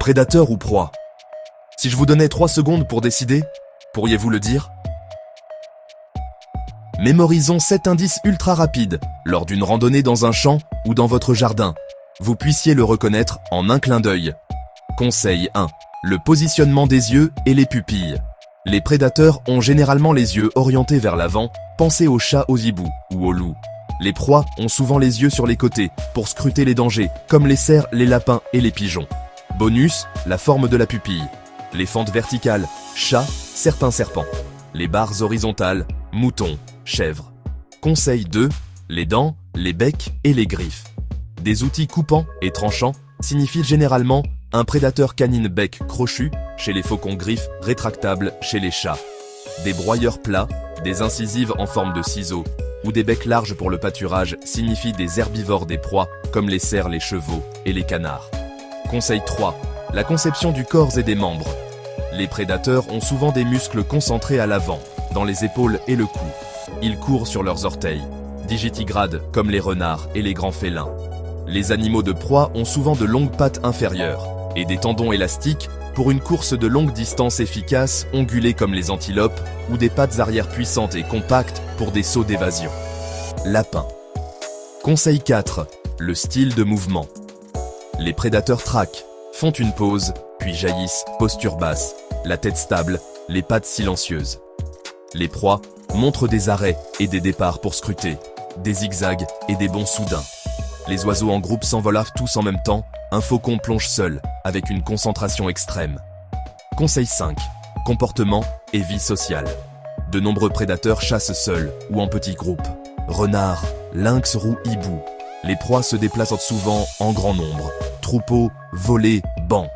Prédateur ou proie? Si je vous donnais 3 secondes pour décider, pourriez-vous le dire? Mémorisons 7 indices ultra rapides lors d'une randonnée dans un champ ou dans votre jardin. Vous puissiez le reconnaître en un clin d'œil. Conseil 1. Le positionnement des yeux et les pupilles. Les prédateurs ont généralement les yeux orientés vers l'avant, pensez aux chats, aux hiboux ou aux loups. Les proies ont souvent les yeux sur les côtés pour scruter les dangers, comme les cerfs, les lapins et les pigeons. Bonus, la forme de la pupille. Les fentes verticales, chats, certains serpents. Les barres horizontales, moutons, chèvres. Conseil 2. Les dents, les becs et les griffes. Des outils coupants et tranchants signifient généralement un prédateur canine bec crochu chez les faucons, griffes rétractables chez les chats. Des broyeurs plats, des incisives en forme de ciseaux ou des becs larges pour le pâturage signifient des herbivores des proies comme les cerfs, les chevaux et les canards. Conseil 3. La conception du corps et des membres. Les prédateurs ont souvent des muscles concentrés à l'avant, dans les épaules et le cou. Ils courent sur leurs orteils, digitigrades comme les renards et les grands félins. Les animaux de proie ont souvent de longues pattes inférieures et des tendons élastiques pour une course de longue distance efficace, ondulée comme les antilopes, ou des pattes arrière puissantes et compactes pour des sauts d'évasion. Lapin. Conseil 4. Le style de mouvement. Les prédateurs traquent, font une pause, puis jaillissent, posture basse, la tête stable, les pattes silencieuses. Les proies montrent des arrêts et des départs pour scruter, des zigzags et des bonds soudains. Les oiseaux en groupe s'envolent tous en même temps, un faucon plonge seul, avec une concentration extrême. Conseil 5. Comportement et vie sociale. De nombreux prédateurs chassent seuls ou en petits groupes. Renards, lynx roux, hibou. Les proies se déplacent souvent en grand nombre. Troupeaux, volées, bancs.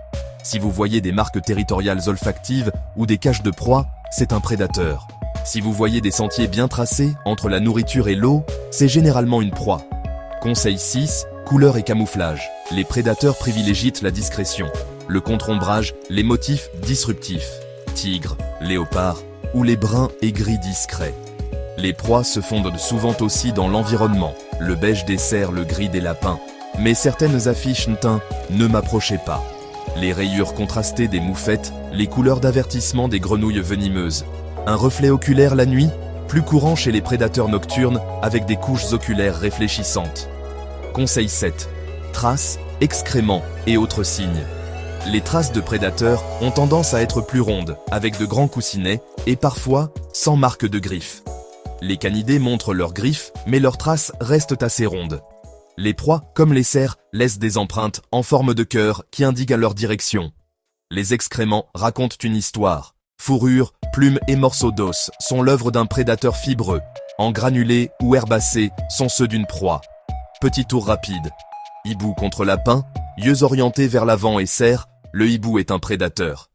Si vous voyez des marques territoriales olfactives ou des caches de proie, c'est un prédateur. Si vous voyez des sentiers bien tracés entre la nourriture et l'eau, c'est généralement une proie. Conseil 6. Couleur et camouflage. Les prédateurs privilégient la discrétion, le contre-ombrage, les motifs disruptifs. Tigre, léopard ou les bruns et gris discrets. Les proies se fondent souvent aussi dans l'environnement, le beige des cerfs, le gris des lapins. Mais certaines affichent teint « Ne m'approchez pas ». Les rayures contrastées des moufettes, les couleurs d'avertissement des grenouilles venimeuses. Un reflet oculaire la nuit, plus courant chez les prédateurs nocturnes avec des couches oculaires réfléchissantes. Conseil 7. Traces, excréments et autres signes. Les traces de prédateurs ont tendance à être plus rondes, avec de grands coussinets et parfois sans marque de griffes. Les canidés montrent leurs griffes, mais leurs traces restent assez rondes. Les proies, comme les cerfs, laissent des empreintes en forme de cœur qui indiquent leur direction. Les excréments racontent une histoire. Fourrure, plumes et morceaux d'os sont l'œuvre d'un prédateur fibreux. En granulés ou herbacés sont ceux d'une proie. Petit tour rapide. Hibou contre lapin, yeux orientés vers l'avant et cerf, le hibou est un prédateur.